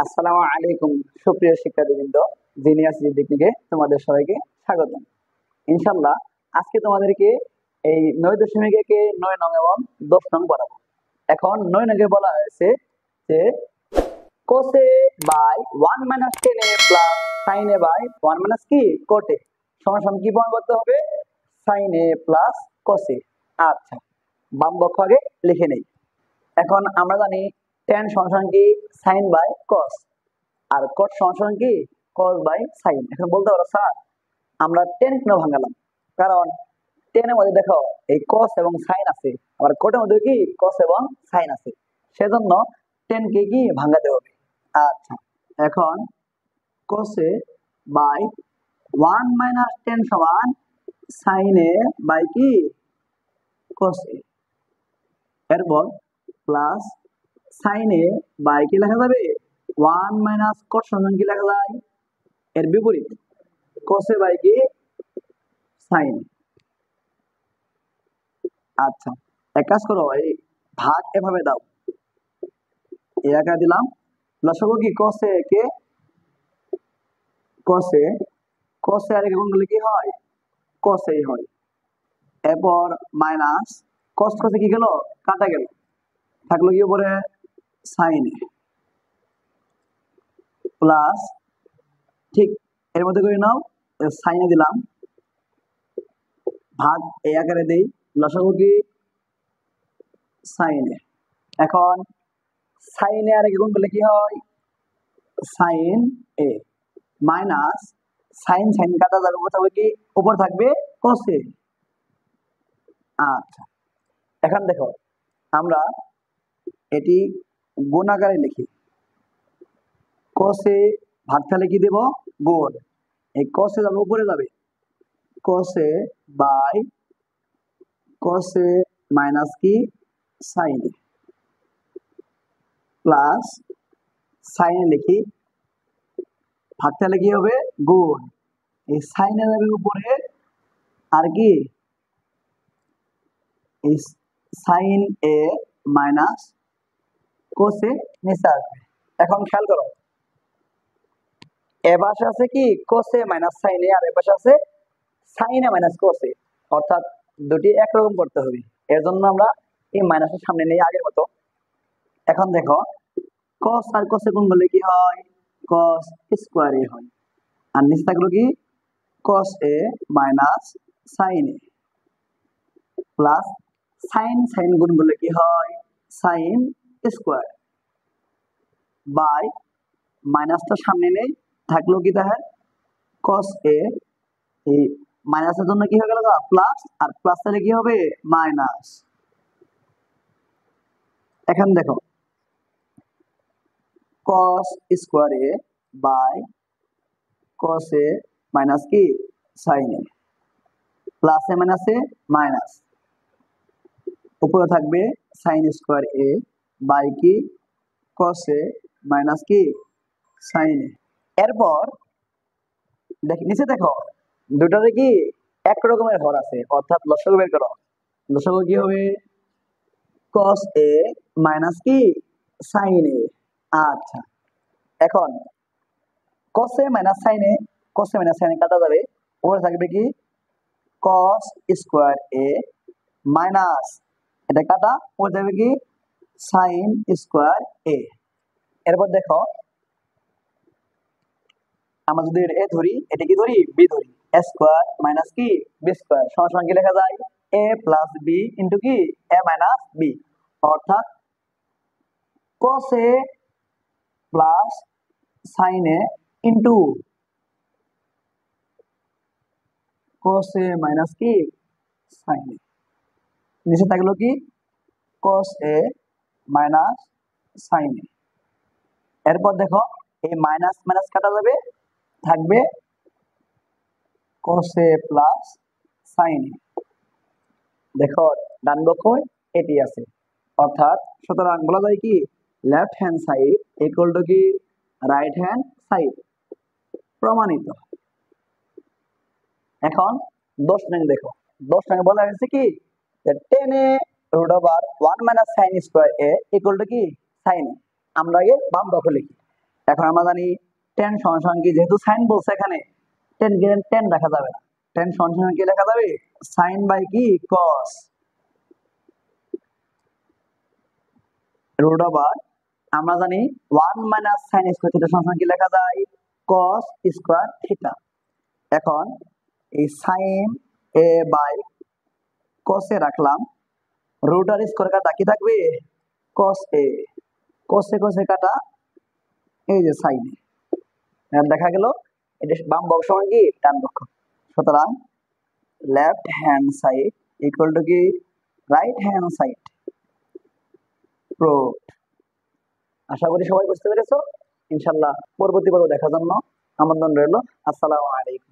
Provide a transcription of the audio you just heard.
আসসালামু আলাইকুম সুপ্রিয় শিক্ষার্থীবৃন্দ, জিনিয়াস টেকনিকে তোমাদের সবাইকে স্বাগতম। ইনশাআল্লাহ আজকে তোমাদেরকে এই 9.9 এবং 10 নং পড়াবো। এখন 9 নঙ্গে বলা হয়েছে যে cos a by 1 minus tan a plus sin a by 1 minus কি cot a সমান কি প্রমাণ করতে হবে? sin a plus cos a। আচ্ছা, বাম পক্ষ আগে লিখে নেই। এখন আমরা জানি tan সমান কি sin বাই cos, আর cot সমান কি cos বাই sin। এখন বলতে পারো স্যার আমরা tan কেন ভাঙালাম? কারণ tan এর মধ্যে দেখো এই cos এবং sin আছে, আবার cot এর মধ্যে কি cos এবং sin আছে, সেজন্য tan কে কি ভাঙাতে হবে। আচ্ছা, এখন cos a by 1 minus tan সমান sin a বাই কি cos a, এরপর প্লাস sin a বাই কি লেখা যাবে 1 minus cot সমান কি লেখা যায় এর বিপরীত cos a বাই কি sin। আচ্ছা, এক কাজ করো, এই ভাগ এভাবে দাও, এই আকারে দিলাম, লসাগু কি cos a K cos a আর গুণ করলে কি হয় cos a হয়, এরপর মাইনাস cos cos কি গেল কাটা গেল, থাকলো কি উপরে sin a প্লাস ঠিক এর মধ্যে করে নাও sin এ দিলাম, ভাগ এই আকারে দেই, লসাগু কি sin a। এখন sin a আর গুণ করলে কি হয় sin a minus sin sin কাটা যাবে, কোথাও কি উপর থাকবে cos a। আচ্ছা, এখন দেখো আমরা এটি গুণ আকারে লিখি, cos a ভাগ ফেলে কি দেব গুণ, এই cos a যাবে উপরে যাবে cos a by cos a minus কি sin a plus sin a লিখি, ভাগ ফেলে কি হবে গুণ, এই sin a যাবে উপরে, আর কি এই sin a minus cos a নিচে আসবে। এখন খেয়াল করো, এ পাশে আছে কি cos a minus sin a, আর এ পাশে আছে sin a minus cos a, অর্থাৎ দুটি একরকম করতে হবে, এর জন্য আমরা এই মাইনাসের সামনে নেই আগের মতো। এখন দেখো cos আর cos এ গুণ করলে কি হয় cos স্কয়ার a হয়, আর নিচে থাকলো কি cos a minus sin a plus sin sin গুণ করলে কি হয় sin স্কয়ার বাই মাইনাসটা সামনে নেই, থাকলো কি তাহলে cos a, এই মাইনাসের জন্য কি হয়ে গেল প্লাস, আর প্লাস তাহলে কি হবে মাইনাস। এখন দেখো cos square a by cos a minus কি sin a প্লাস এ মাইনাসে মাইনাস, উপরে থাকবে sin স্কয়ার a বাই কি cos a মাইনাস কি sin a। এরপর নিচে দেখো দুটারে কি এক রকমের হর আছে, অর্থাৎ লসাগু বের করো, লসাগু কি হবে cos a মাইনাস কি sin a। আচ্ছা, এখন cos a minus sin a, cos a minus sin a কাটা যাবে, উপরে থাকবে কি cos স্কয়ার a মাইনাস এটা কাটা, উপরে থাকবে কি sin স্কয়ার a। এরপর দেখো আমরা যদি এ ধরি, এটা কি ধরি বি ধরি, a স্কয়ার মাইনাস কি বি স্কয়ার সমান কি লেখা যায় a প্লাস বি ইন্টু কি a মাইনাস বি, অর্থাৎ cos a plus sin a into cos a minus কি sin a, নিচে থাকলো কি cos a minus sin a। এরপর দেখো এই মাইনাস মাইনাস কাটা যাবে, থাকবে cos a plus sin a। দেখো ডান পক্ষ এটি আছে, অর্থাৎ সুতরাং বলা যায় কি left hand side equal to কি রাইট হ্যান্ড সাইড, প্রমাণিত। এখন 10 নং দেখো, 10 নং বলা হয়েছে কি tan a root over 1 minus sin square a equal to কি sin a। আমরা আগে বাম পক্ষ লিখি, এখন আমরা জানি টেন সমান সমান কি, যেহেতু সাইন বলছে এখানে টেন টেন রাখা যাবে না, টেন সমান সমান কি লেখা যাবে, সাইন বাই কি কস রুট ওভার, আমরা জানি one minus sine square theta সমান কি লেখা যায়, কস স্কোয়ার থিটা। এখন এই সাইন এ বাই কসে রাখলাম, রুট আর স্কোয়ার কাটা কি থাকবে, কস এ, কসে কসে কাটা এই যে সাইনে, দেখা গেল এটা বাম পক্ষ সমান কি ডান পক্ষ, সুতরাং left hand side equal to কি রাইট হ্যান্ড সাইড প্রুফ। আশা করি সবাই বুঝতে পেরেছো। ইনশাল্লাহ পরবর্তী পর্ব দেখার জন্য আমন্ত্রণ রইল। আসসালামু আলাইকুম।